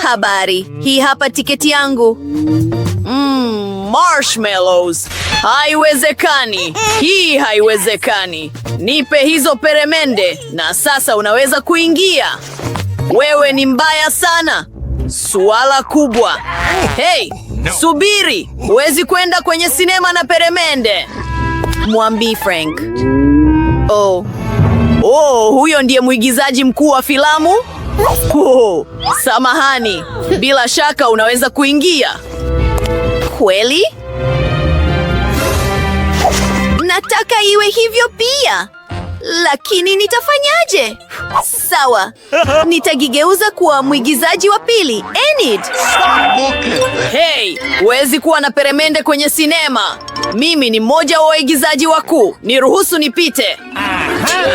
Habari, hii hapa tiketi yangu. Marshmallows. Haiwezekani. Hii haiwezekani. Nipe hizo peremende na sasa unaweza kuingia. Wewe ni mbaya sana. Suala kubwa. Hey, subiri. Huwezi kwenda kwenye sinema na peremende. Mwambii Frank. Huyo ndiye mwigizaji mkuu wa filamu? Samahani. Bila shaka unaweza kuingia. Kweli? Nataka iwe hivyo pia. Lakini nitafanyaje? Sawa. Nitajigeuza kuwa mwigizaji wa pili, Enid. Hey, huwezi kuwa na peremende kwenye sinema. Mimi ni mmoja wa waigizaji wakuu. Niruhusu nipite.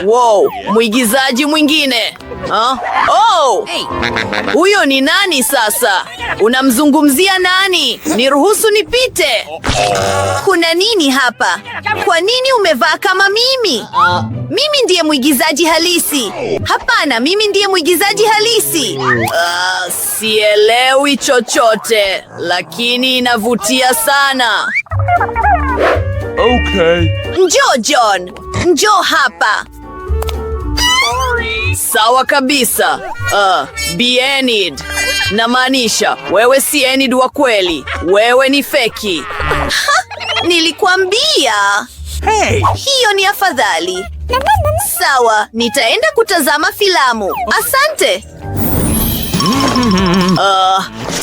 Wow, mwigizaji mwingine. Huyo ni nani sasa? Unamzungumzia nani? Niruhusu nipite. Kuna nini hapa? Kwa nini umevaa kama mimi? Mimi ndiye mwigizaji halisi. Hapana, mimi ndiye mwigizaji halisi. Sielewi chochote, lakini inavutia sana. Okay. Njoo John, njoo hapa. Sawa kabisa. Bi Enid. Namaanisha, wewe si Enid wa kweli. Wewe ni feki. Nilikwambia. Hey. Hiyo ni afadhali. Sawa, nitaenda kutazama filamu. Asante.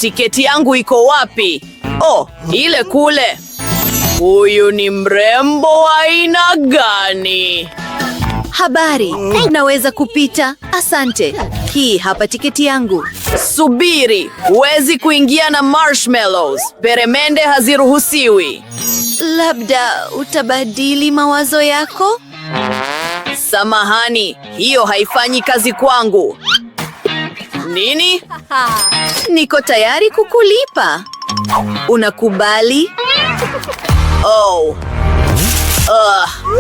Tiketi yangu iko wapi? Ile kule. Huyu ni mrembo wa aina gani? Habari, naweza kupita? Asante. Hii hapa tiketi yangu. Subiri, huwezi kuingia na marshmallows. Peremende haziruhusiwi. Labda utabadili mawazo yako? Samahani, hiyo haifanyi kazi kwangu. Nini? Niko tayari kukulipa. Unakubali?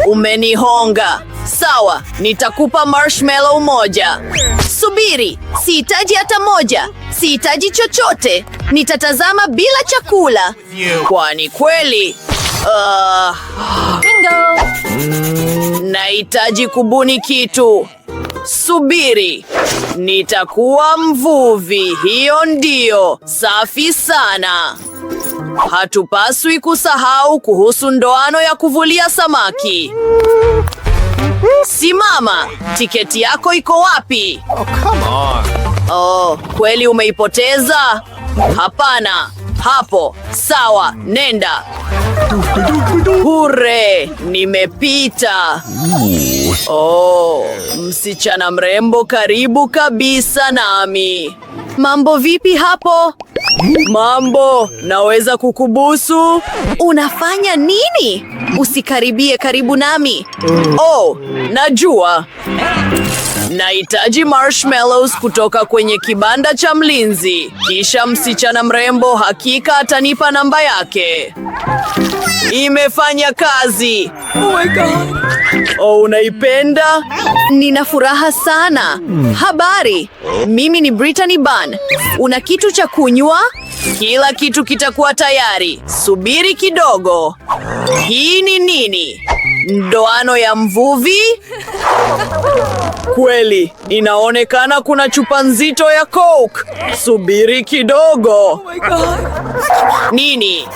Umenihonga. Sawa, nitakupa marshmallow moja. Subiri, sihitaji hata moja. Sihitaji chochote. Nitatazama bila chakula. Kwani kweli? Bingo. Nahitaji kubuni kitu. Subiri. Nitakuwa mvuvi. Hiyo ndio. Safi sana. Hatupaswi kusahau kuhusu ndoano ya kuvulia samaki. Simama, tiketi yako iko wapi? Come on. Kweli umeipoteza? Hapana. Hapo. Sawa, nenda. Hure, nimepita. Msichana mrembo karibu kabisa nami. Mambo vipi hapo? Mambo, naweza kukubusu? Unafanya nini? Usikaribie karibu nami. Najua. Nahitaji marshmallows kutoka kwenye kibanda cha mlinzi. Kisha msichana mrembo hakika atanipa namba yake. Imefanya kazi. Oh my God. Unaipenda? Nina furaha sana. Habari, mimi ni Brittany Ban. Una kitu cha kunywa? Kila kitu kitakuwa tayari. Subiri kidogo. Hii ni nini? Ndoano ya mvuvi? Kweli, inaonekana kuna chupa nzito ya Coke. Subiri kidogo. Oh my God. Nini?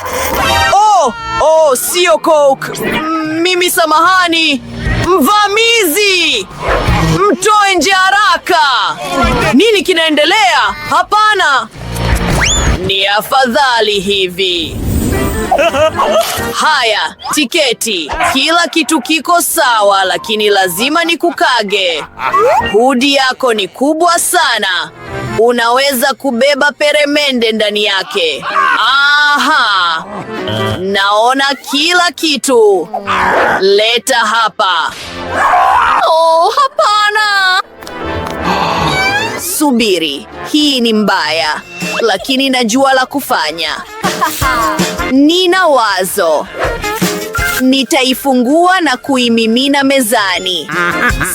Sio Coke. Mimi samahani. Mvamizi! Mtoe nje haraka! Nini kinaendelea? Hapana! Ni afadhali hivi. Haya, tiketi. Kila kitu kiko sawa, lakini lazima nikukage. Hudi yako ni kubwa sana. Unaweza kubeba peremende ndani yake. Aha! Naona kila kitu. Leta hapa. Hapana! Subiri, hii ni mbaya, lakini najua la kufanya. Nina wazo. Nitaifungua na kuimimina mezani.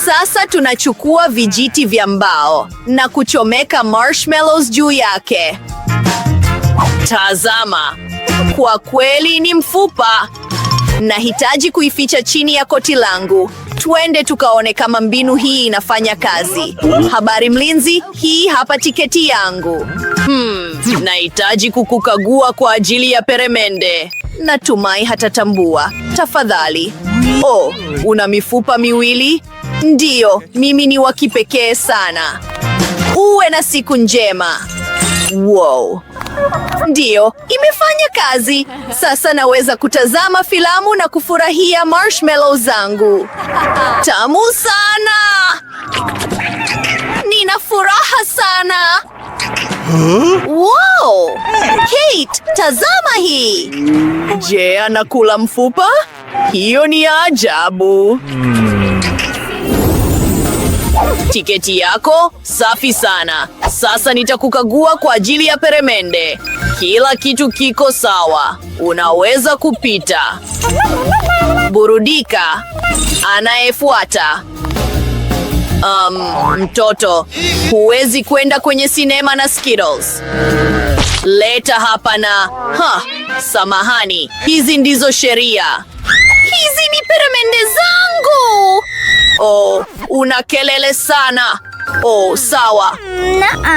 Sasa tunachukua vijiti vya mbao na kuchomeka marshmallows juu yake. Tazama, Kwa kweli ni mfupa. Nahitaji kuificha chini ya koti langu. Twende tukaone kama mbinu hii inafanya kazi. Habari mlinzi, hii hapa tiketi yangu. nahitaji kukukagua kwa ajili ya peremende. Natumai hatatambua. Tafadhali. Oh, una mifupa miwili? Ndiyo, mimi ni wa kipekee sana. Uwe na siku njema. Wow. Ndiyo, imefanya kazi. Sasa naweza kutazama filamu na kufurahia marshmallow zangu. Tamu sana! Nina furaha sana. Wow! Kate, tazama hii. Je, anakula mfupa? Hiyo ni ajabu. Tiketi yako safi sana. Sasa nitakukagua kwa ajili ya peremende. Kila kitu kiko sawa. Unaweza kupita. Burudika. Anayefuata. Mtoto, huwezi kwenda kwenye sinema na Skittles. Leta hapa na... samahani, hizi ndizo sheria. Hizi ni peremende zangu. Oh, una kelele sana. Oh, sawa.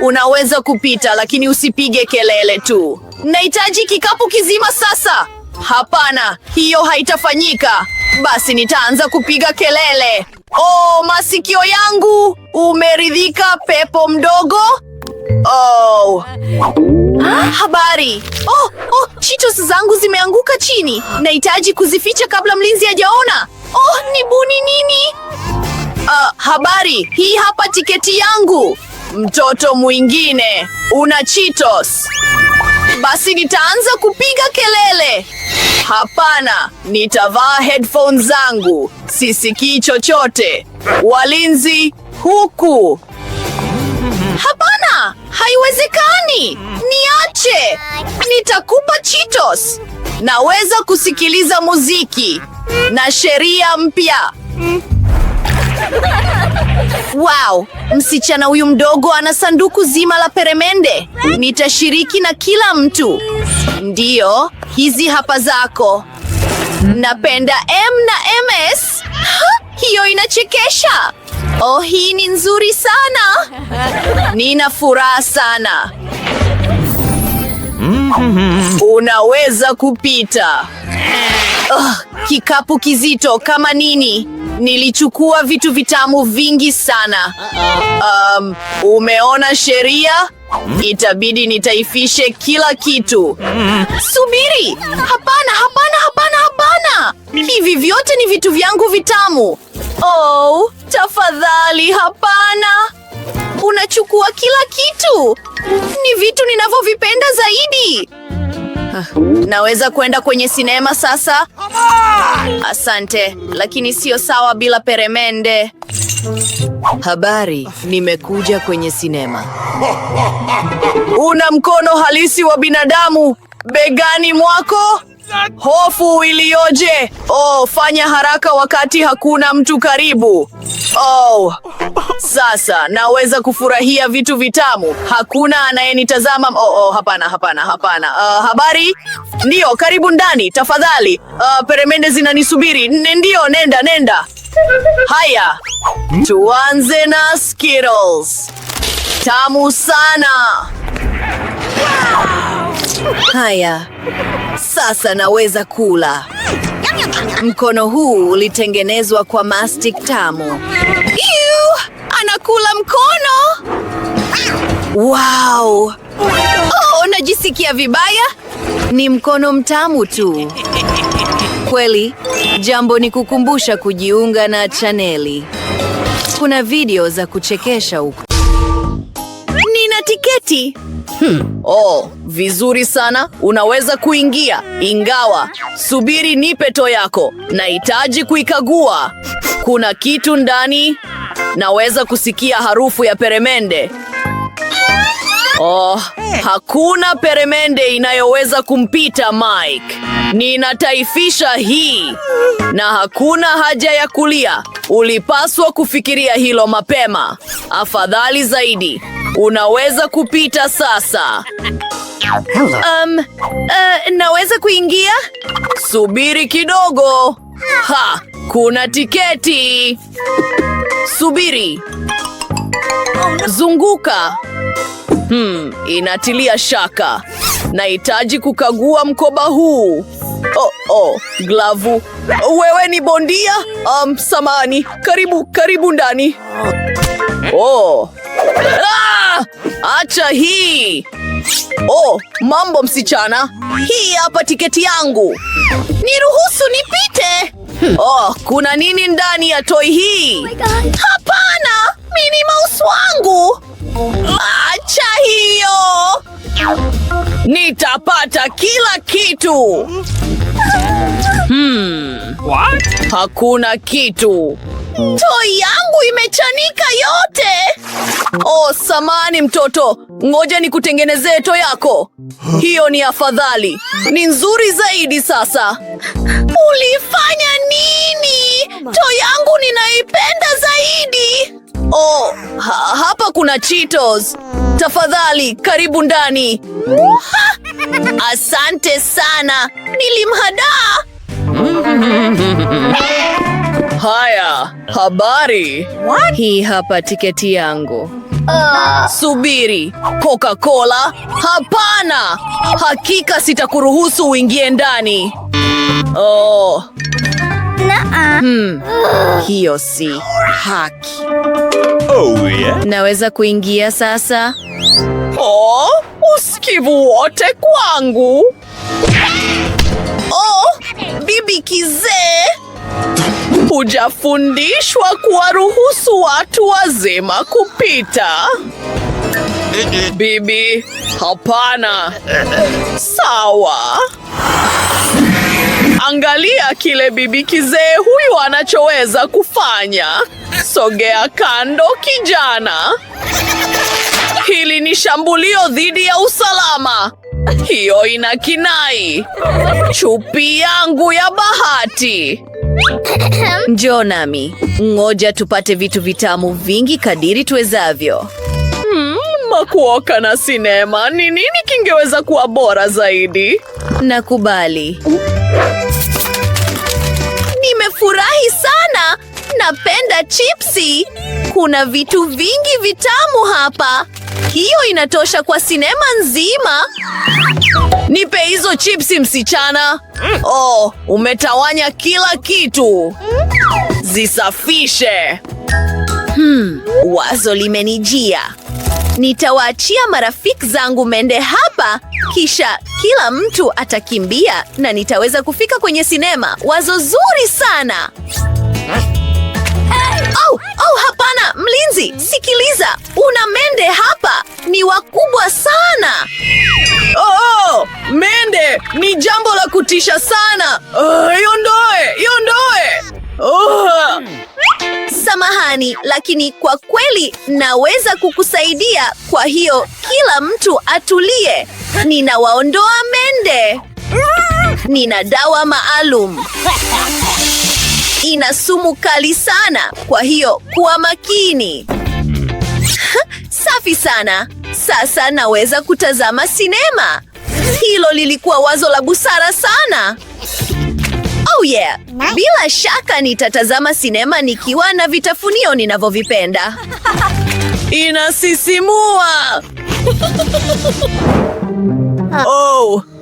Unaweza kupita lakini usipige kelele tu. Nahitaji kikapu kizima sasa. Hapana, hiyo haitafanyika. Basi nitaanza kupiga kelele. Oh, masikio yangu. Umeridhika pepo mdogo? Oh. Habari. Cheetos zangu zimeanguka chini. Nahitaji kuzificha kabla mlinzi hajaona. Ni buni nini? Habari, hii hapa tiketi yangu. Mtoto mwingine, una Cheetos. Basi nitaanza kupiga kelele. Hapana, nitavaa headphones zangu. Sisikii chochote. Walinzi, huku. Hapana, haiwezekani. Niache. Nitakupa Cheetos. Naweza kusikiliza muziki na sheria mpya. Wow, msichana huyu mdogo ana sanduku zima la peremende. Nitashiriki na kila mtu. Ndiyo, hizi hapa zako. Napenda M na MS. Hiyo inachekesha. Hii ni nzuri sana. Nina furaha sana. Unaweza kupita. Kikapu kizito kama nini? Nilichukua vitu vitamu vingi sana. Umeona sheria? Itabidi nitaifishe kila kitu. Subiri! Hapana, hapana, hapana, hapana! Hivi vyote ni vitu vyangu vitamu. Tafadhali, hapana! Unachukua kila kitu. Ni vitu ninavyovipenda zaidi. Naweza kwenda kwenye sinema sasa? Asante, lakini sio sawa bila peremende. Habari, nimekuja kwenye sinema. Una mkono halisi wa binadamu begani mwako? Hofu iliyoje! Fanya haraka wakati hakuna mtu karibu. Sasa naweza kufurahia vitu vitamu. Hakuna anayenitazama. Hapana. Habari? Ndiyo, karibu ndani, tafadhali. Peremende zinanisubiri. Ndiyo, nenda. Haya, tuanze na Skittles. Tamu sana. Haya, sasa naweza kula. Mkono huu ulitengenezwa kwa mastic tamu. Anakula mkono. Wow! Najisikia vibaya. Ni mkono mtamu tu. Kweli, jambo ni kukumbusha kujiunga na chaneli. Kuna video za kuchekesha huko. Nina tiketi. Vizuri sana. Unaweza kuingia. Ingawa, subiri nipe to yako. Nahitaji kuikagua. Kuna kitu ndani. Naweza kusikia harufu ya peremende. Oh, hakuna peremende inayoweza kumpita Mike. Ninataifisha hii. Na hakuna haja ya kulia. Ulipaswa kufikiria hilo mapema. Afadhali zaidi. Unaweza kupita sasa. Naweza kuingia? Subiri kidogo. Kuna tiketi. Subiri. Zunguka. Inatilia shaka. Nahitaji kukagua mkoba huu. Glavu. Wewe ni bondia? Samani. Karibu ndani. Acha hii. Mambo msichana. Hii hapa tiketi yangu. Niruhusu nipite. Kuna nini ndani ya toi hii? Hapana, Minnie Mouse wangu. Acha hiyo. Nitapata kila kitu. What? Hakuna kitu. Toi yangu imechanika yote. Samani mtoto. Ngoja nikutengenezee toi yako. Hiyo ni afadhali. Ni nzuri zaidi sasa. Ulifanya nini? Toi yangu ninaipenda zaidi. Hapa kuna Cheetos. Tafadhali, karibu ndani. Asante sana. Nilimhadaa. Haya, habari. Hii hapa tiketi yangu. Subiri, Coca-Cola? Hapana! Hakika sitakuruhusu uingie ndani. Hiyo si haki. Oh, yeah. Naweza kuingia sasa? Usikivu wote kwangu. Bibi kizee. Hujafundishwa kuwaruhusu watu wazima kupita. Bibi, hapana. Sawa. Angalia kile bibi kizee huyu anachoweza kufanya. Sogea kando, kijana. Hili ni shambulio dhidi ya usalama. Hiyo ina kinai. Chupi yangu ya bahati. Njoo nami. Ngoja tupate vitu vitamu vingi kadiri tuwezavyo. Makuoka na sinema. Ni nini kingeweza kuwa bora zaidi? Nakubali. Nimefurahi sana. Napenda chipsi. Kuna vitu vingi vitamu hapa. Hiyo inatosha kwa sinema nzima. Nipe hizo chipsi msichana. Umetawanya kila kitu. Zisafishe. Wazo limenijia. Nitawaachia marafiki zangu mende hapa, kisha kila mtu atakimbia na nitaweza kufika kwenye sinema. Wazo zuri sana. Hapana, mlinzi, sikiliza. Una mende hapa. Ni wakubwa sana. Mende ni jambo la kutisha sana. Iondoe. Samahani, lakini kwa kweli naweza kukusaidia. Kwa hiyo kila mtu atulie. Ninawaondoa mende. Nina dawa maalum. Ina sumu kali sana, kwa hiyo kuwa makini. Safi sana. Sasa naweza kutazama sinema. Hilo lilikuwa wazo la busara sana. Yeah. Bila shaka nitatazama sinema nikiwa na vitafunio ninavyovipenda. Inasisimua.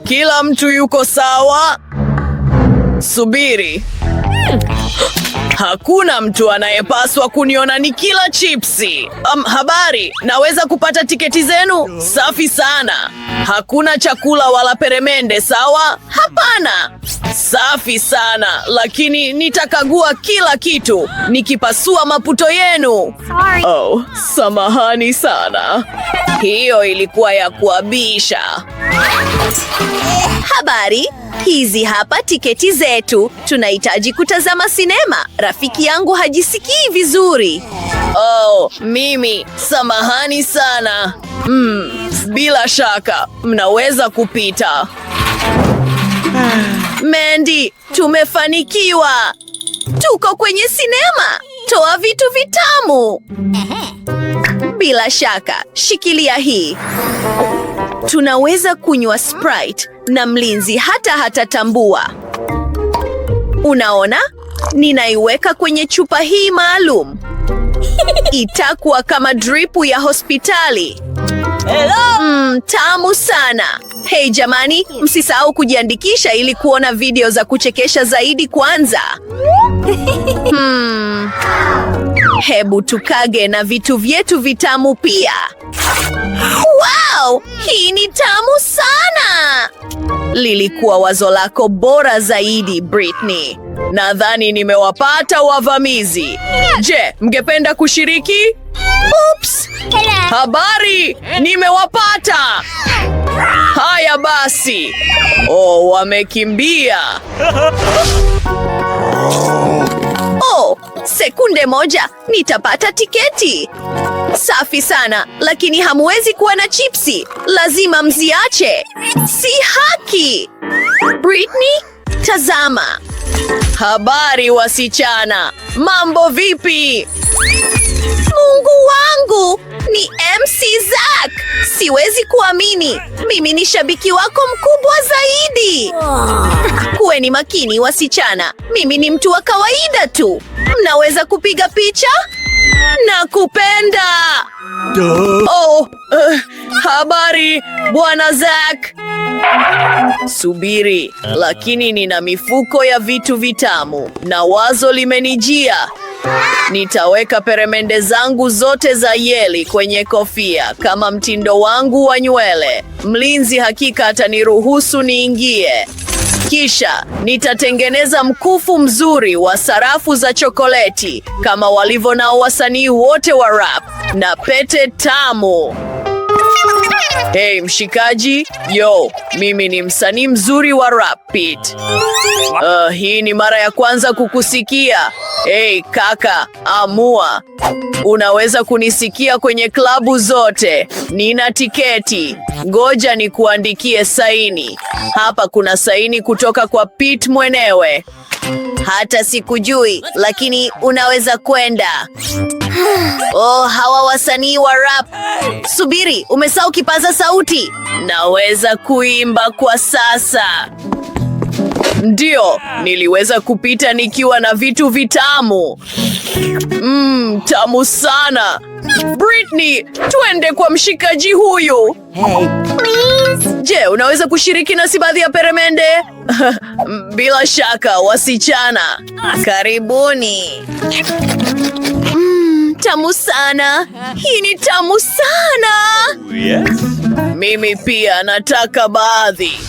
Kila mtu yuko sawa? Subiri. Hakuna mtu anayepaswa kuniona nikila chipsi. Habari, naweza kupata tiketi zenu? Safi sana. Hakuna chakula wala peremende, sawa? Hapana. Safi sana, lakini nitakagua kila kitu nikipasua maputo yenu. Samahani sana. Hiyo ilikuwa ya kuabisha. Habari, hizi hapa tiketi zetu. Tunahitaji kutazama sinema. Rafiki yangu hajisikii vizuri. Oh, mimi samahani sana. Bila shaka mnaweza kupita. Mandy, tumefanikiwa. Tuko kwenye sinema. Toa vitu vitamu. Bila shaka, shikilia hii. Tunaweza kunywa Sprite na mlinzi hatatambua. Unaona? Ninaiweka kwenye chupa hii maalum. Itakuwa kama dripu ya hospitali. Tamu sana. Hey jamani, msisahau kujiandikisha ili kuona video za kuchekesha zaidi kwanza. Hebu tukage na vitu vyetu vitamu pia. Wow, hii ni tamu sana. Lilikuwa wazo lako bora zaidi, Britney. Nadhani nimewapata wavamizi. Je, mngependa kushiriki? Oops! Habari, nimewapata. Haya basi. Oh, wamekimbia. Oh, sekunde moja, nitapata tiketi. Safi sana, lakini hamwezi kuwa na chipsi. Lazima mziache. Si haki. Britney, tazama. Habari wasichana. Mambo vipi? Mungu wangu, ni MC Zack. Siwezi kuamini. Mimi ni shabiki wako mkubwa zaidi. Kuweni makini wasichana. Mimi ni mtu wa kawaida tu. Mnaweza kupiga picha? Nakupenda. Oh, habari Bwana Zack. Subiri, lakini nina mifuko ya vitu vitamu na wazo limenijia. Nitaweka peremende zangu zote za yeli kwenye kofia kama mtindo wangu wa nywele. Mlinzi hakika ataniruhusu niingie. Kisha nitatengeneza mkufu mzuri wa sarafu za chokoleti kama walivyo nao wasanii wote wa rap na pete tamu. Hey mshikaji, yo, mimi ni msanii mzuri wa rap, Pete. Hii ni mara ya kwanza kukusikia. Hey kaka, amua. Unaweza kunisikia kwenye klabu zote. Nina tiketi. Ngoja nikuandikie saini. Hapa kuna saini kutoka kwa Pete mwenyewe. Hata sikujui, lakini unaweza kwenda. Oh, hawa wasanii wa rap. Subiri, umesahau kipaza sauti. Naweza kuimba kwa sasa. Ndio, niliweza kupita nikiwa na vitu vitamu. Tamu sana. Britney, tuende kwa mshikaji huyu. Hey, please. Je, unaweza kushiriki nasi baadhi ya peremende? Bila shaka, wasichana. Karibuni. Tamu sana. Hii ni tamu sana. Yes. Mimi pia nataka baadhi.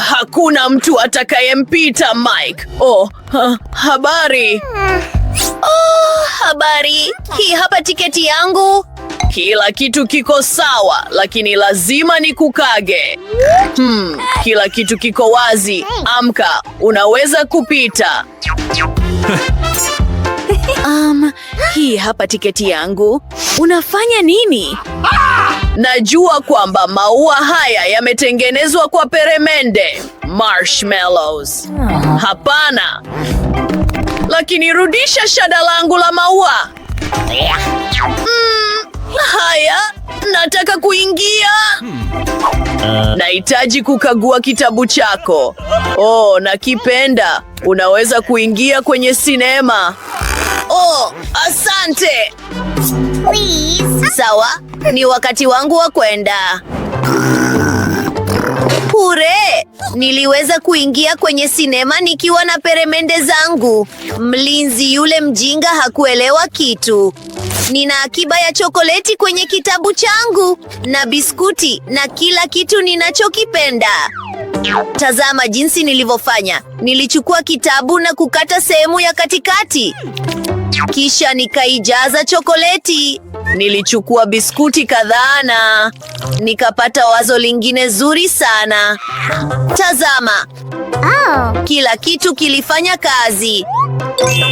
Hakuna mtu atakayempita, Mike. Oh, habari. Oh, habari. Hii hapa tiketi yangu. Kila kitu kiko sawa, lakini lazima nikukage. Kila kitu kiko wazi. Amka, unaweza kupita. Hii hapa tiketi yangu. Unafanya nini? Najua kwamba maua haya yametengenezwa kwa peremende, marshmallows. Hapana. Lakini rudisha shada langu la maua. Haya, nataka kuingia. Nahitaji kukagua kitabu chako. Oh, nakipenda. Unaweza kuingia kwenye sinema. Oh, asante. Please. Sawa, ni wakati wangu wa kwenda. Hure! Niliweza kuingia kwenye sinema nikiwa na peremende zangu. Mlinzi yule mjinga hakuelewa kitu. Nina akiba ya chokoleti kwenye kitabu changu na biskuti na kila kitu ninachokipenda. Tazama jinsi nilivyofanya. Nilichukua kitabu na kukata sehemu ya katikati. Kisha nikaijaza chokoleti. Nilichukua biskuti kadhaa na nikapata wazo lingine zuri sana. Tazama. Kila kitu kilifanya kazi.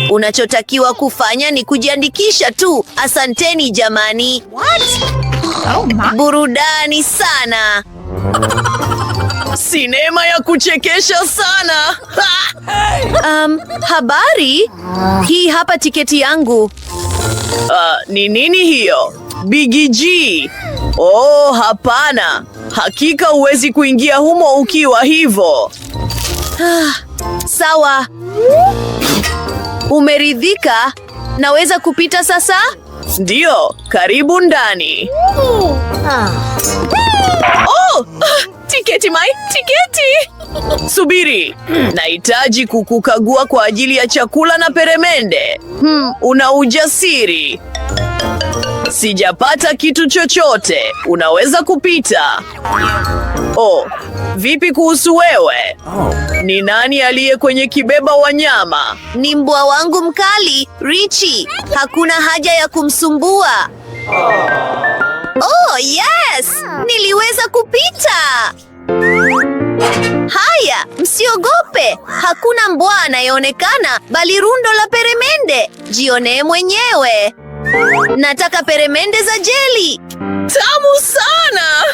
Unachotakiwa kufanya ni kujiandikisha tu. Asanteni jamani. Burudani sana. Sinema ya kuchekesha sana. Habari? Hii hapa tiketi yangu. Ni nini hiyo? Big G. Oh, hapana. Hakika huwezi kuingia humo ukiwa hivyo. Sawa. Umeridhika? Naweza kupita sasa? Ndiyo, karibu ndani. Oh, tiketi Mai, tiketi. Subiri, nahitaji kukukagua kwa ajili ya chakula na peremende. Una ujasiri? Sijapata kitu chochote. Unaweza kupita. Oh, vipi kuhusu wewe? Ni nani aliye kwenye kibeba wanyama? Ni mbwa wangu mkali, Richie. Hakuna haja ya kumsumbua. Oh, yes! Niliweza kupita. Haya, msiogope. Hakuna mbwa anayeonekana, bali rundo la peremende. Jionee mwenyewe. Nataka peremende za jeli. Tamu sana!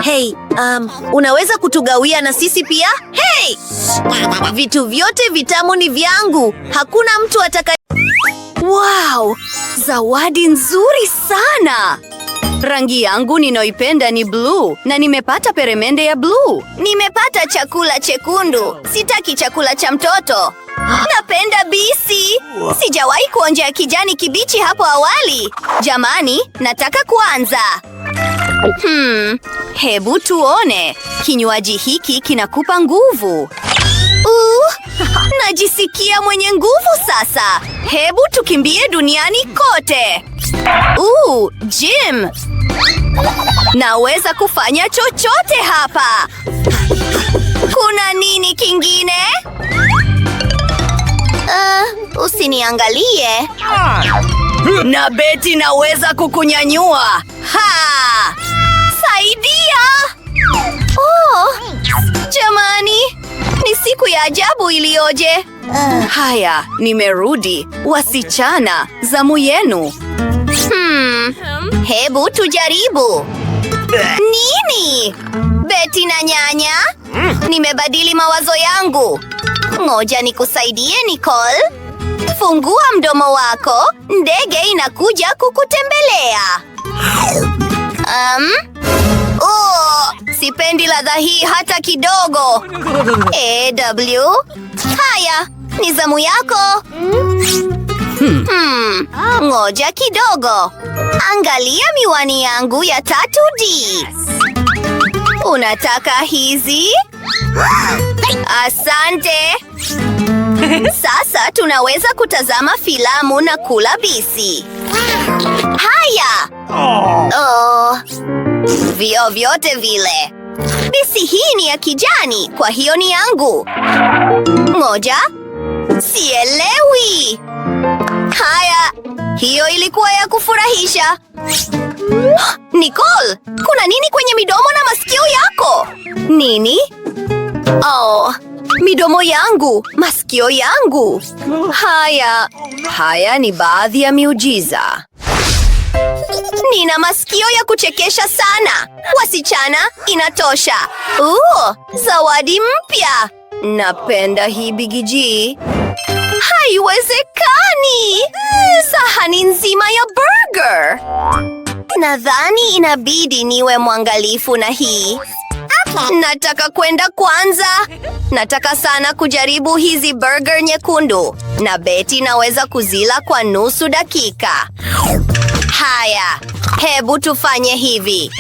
Hey, unaweza kutugawia na sisi pia? Hey! Vitu vyote vitamu ni vyangu. Hakuna mtu atakaye... Wow! Zawadi nzuri sana! Rangi yangu ninayoipenda ni blue na nimepata peremende ya blue. Nimepata chakula chekundu. Sitaki chakula cha mtoto. Napenda bisi. Sijawahi kuonja kijani kibichi hapo awali. Jamani, nataka kuanza. Hebu tuone. Kinywaji hiki kinakupa nguvu. Najisikia mwenye nguvu sasa. Hebu tukimbie duniani kote. Gym. Naweza kufanya chochote hapa. Kuna nini kingine? Usiniangalie. Na Betty naweza kukunyanyua. Ha! Saidia! Oh, jamani, ni siku ya ajabu iliyoje. Haya, nimerudi. Wasichana, zamu yenu. Hebu tujaribu. Nini? Betty na nyanya? Nimebadili mawazo yangu. Ngoja nikusaidie, Nicole. Fungua mdomo wako. Ndege inakuja kukutembelea. Sipendi ladha hii hata kidogo. Haya, ni zamu yako. Ngoja kidogo. Angalia miwani yangu ya 3D. Unataka hizi? Asante. Sasa tunaweza kutazama filamu na kula bisi. Haya. Vyovyote vile. Bisi hii ni ya kijani, kwa hiyo ni yangu. Moja. Sielewi. Haya, hiyo ilikuwa ya kufurahisha. Nicole, kuna nini kwenye midomo na masikio yako? Nini? Midomo yangu, masikio yangu. Haya ni baadhi ya miujiza. Nina masikio ya kuchekesha sana. Wasichana, inatosha. Zawadi mpya. Napenda hii Big G. Haiwezekani! Sahani nzima ya burger. Nadhani inabidi niwe mwangalifu na hii. Nataka kwenda kwanza. Nataka sana kujaribu hizi burger nyekundu. Na Betty naweza kuzila kwa nusu dakika. Haya, hebu tufanye hivi.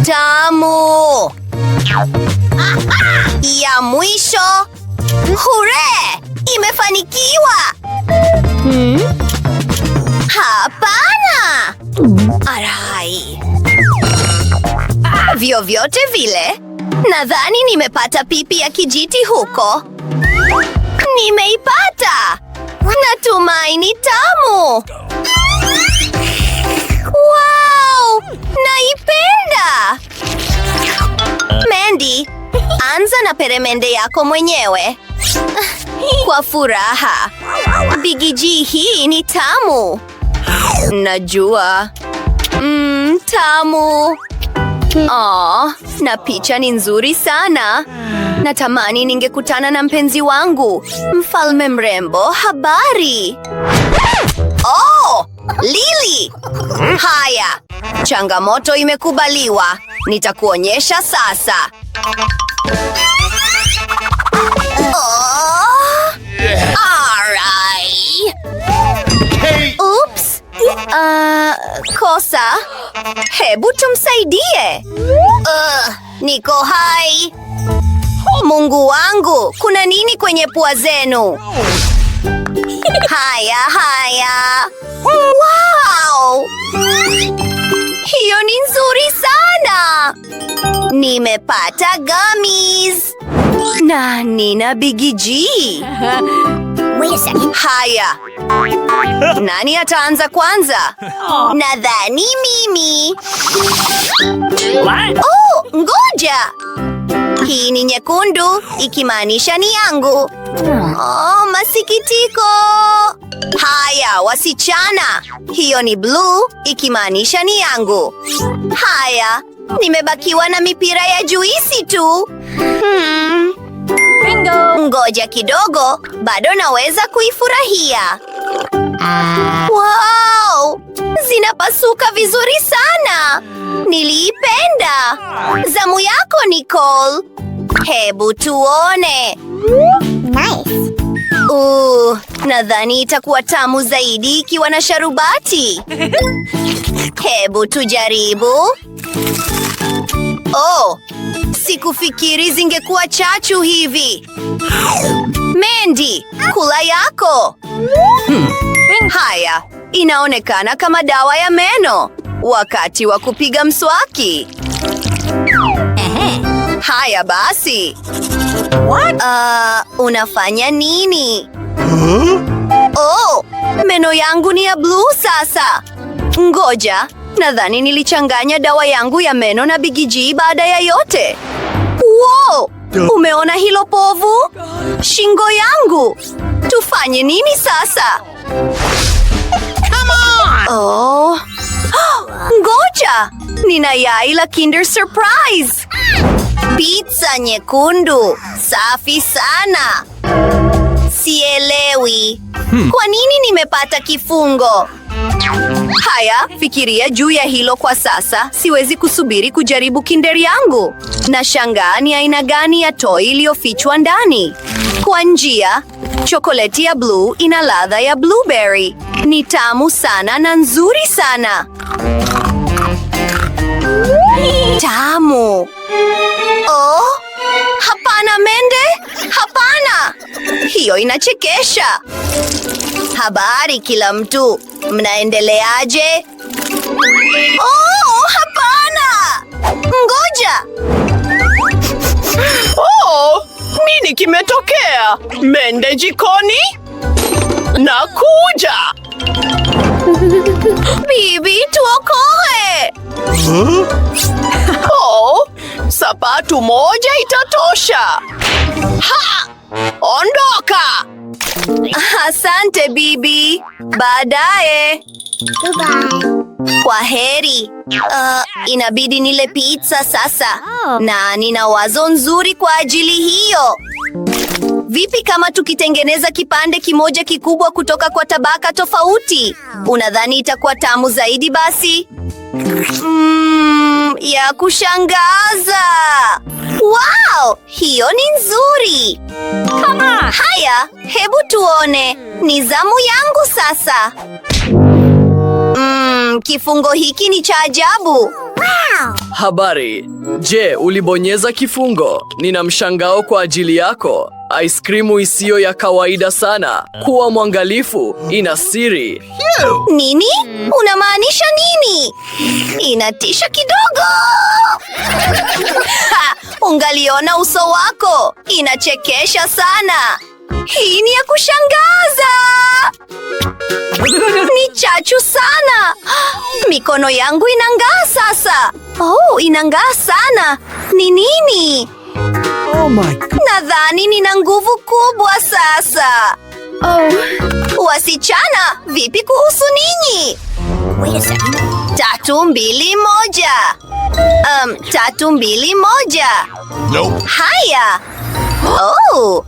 Tamu! Ya mwisho. Hure! Imefanikiwa! Hapana! Arai. Vyovyote vile, nadhani nimepata pipi ya kijiti huko. Nimeipata! Natumaini tamu! Wow! Naipenda! Mandy, anza na peremende yako mwenyewe. Kwa furaha. Bigi G, hii ni tamu. Najua. Tamu. Na picha ni nzuri sana. Natamani ningekutana na mpenzi wangu, mfalme mrembo. Habari. Lily. Haya, changamoto imekubaliwa. Nitakuonyesha sasa. Alright. Oops. Kosa. Hebu tumsaidie. Niko hai. Mungu wangu, kuna nini kwenye pua zenu? Haya. Wow! Hiyo ni nzuri sana. Nimepata gummies. Na nina Bigi G. Haya. Nani ataanza kwanza? Nadhani mimi. Ngoja. Hii ni nyekundu, ikimaanisha ni yangu. Masikitiko. Haya, wasichana. Hiyo ni blue, ikimaanisha ni yangu. Haya, nimebakiwa na mipira ya juisi tu. Ngoja kidogo, bado naweza kuifurahia. Wow! Zinapasuka vizuri sana. Niliipenda. Zamu yako, Nicole. Hebu tuone. Nice. Nadhani itakuwa tamu zaidi ikiwa na sharubati. Hebu tujaribu. Sikufikiri zingekuwa chachu hivi. Mandy, kula yako. Haya, inaonekana kama dawa ya meno. Wakati wa kupiga mswaki. Haya basi. Unafanya nini? Meno yangu ni ya blue sasa. Ngoja, nadhani nilichanganya dawa yangu ya meno na Bigi G baada ya yote. Wow! Umeona hilo povu? Shingo yangu. Tufanye nini sasa? Ngoja! Nina yai la Kinder Surprise. Pizza nyekundu. Safi sana. Sielewi. Kwa nini nimepata kifungo? Haya, fikiria juu ya hilo kwa sasa. Siwezi kusubiri kujaribu Kinder yangu. Nashangaa ni aina gani ya toy iliyofichwa ndani. Kwa njia, chokoleti ya blue ina ladha ya blueberry. Ni tamu sana na nzuri sana. Tamu. Hapana Mende, hapana. Hiyo inachekesha. Habari kila mtu, mnaendeleaje? Hapana. Ngoja. Nini kimetokea? Mende jikoni? Nakuja. Bibi, tuokoe. Sapatu moja itatosha. Ondoka. Asante bibi. Baadaye. Kwaheri. Inabidi nile pizza sasa. Na nina wazo nzuri kwa ajili hiyo. Vipi kama tukitengeneza kipande kimoja kikubwa kutoka kwa tabaka tofauti? Unadhani itakuwa tamu zaidi basi? Ya kushangaza. Wow, hiyo ni nzuri. Haya, hebu tuone. Ni zamu yangu sasa. Kifungo hiki ni cha ajabu. Habari. Je, ulibonyeza kifungo? Nina mshangao kwa ajili yako. Ice cream isiyo ya kawaida sana. Kuwa mwangalifu, ina siri. Nini? Unamaanisha nini? Inatisha kidogo. Ungaliona uso wako. Inachekesha sana. Hii ni ya kushangaza. Ni chachu sana. Mikono yangu inang'aa sasa. Inang'aa sana. Ni nini? my God. Nadhani nina nguvu kubwa sasa. Wasichana, vipi kuhusu ninyi? 3, 2, 1. 3, 2, 1. Nope. Haya. Oh,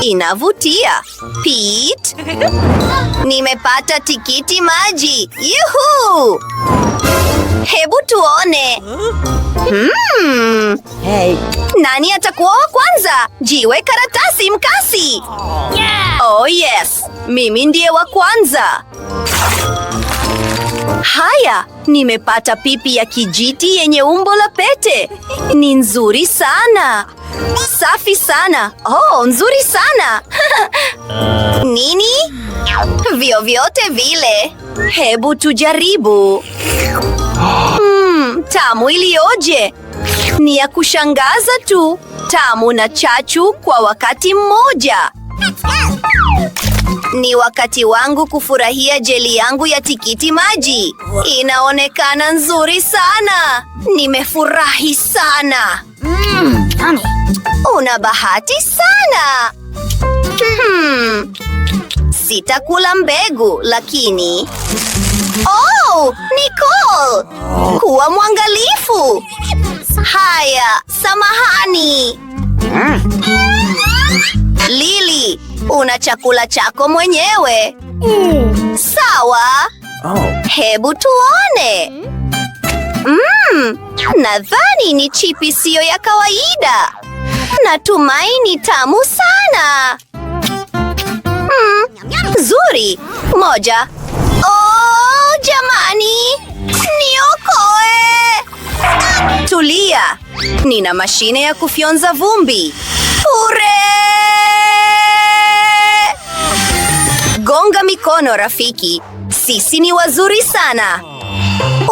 inavutia. Pete, nimepata tikiti maji. Yuhu! Hebu tuone. Nani atakuwa wa kwanza? Jiwe, karatasi, mkasi. Oh yes, mimi ndiye wa kwanza. Haya, nimepata pipi ya kijiti yenye umbo la pete. Ni nzuri sana. Safi sana. Oh, nzuri sana. Nini? Vyovyote vile. Hebu tujaribu. Tamu ilioje. Ni ya kushangaza tu. Tamu na chachu kwa wakati mmoja. Ni wakati wangu kufurahia jeli yangu ya tikiti maji. Inaonekana nzuri sana. Nimefurahi sana. Una bahati sana. Sitakula mbegu, lakini... Oh, Nicole! Kuwa mwangalifu. Haya, samahani. Lily, una chakula chako mwenyewe. Sawa. Hebu tuone. Nadhani ni chipi siyo ya kawaida. Natumaini tamu sana. Nzuri. Moja. Oh, jamani. Niokoe. Tulia. Nina mashine ya kufyonza vumbi. Hurre! Gonga mikono rafiki. Sisi ni wazuri sana.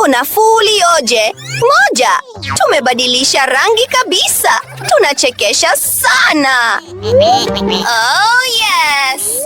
Unafuu ulioje. Moja. Tumebadilisha rangi kabisa. Tunachekesha sana. Oh yes.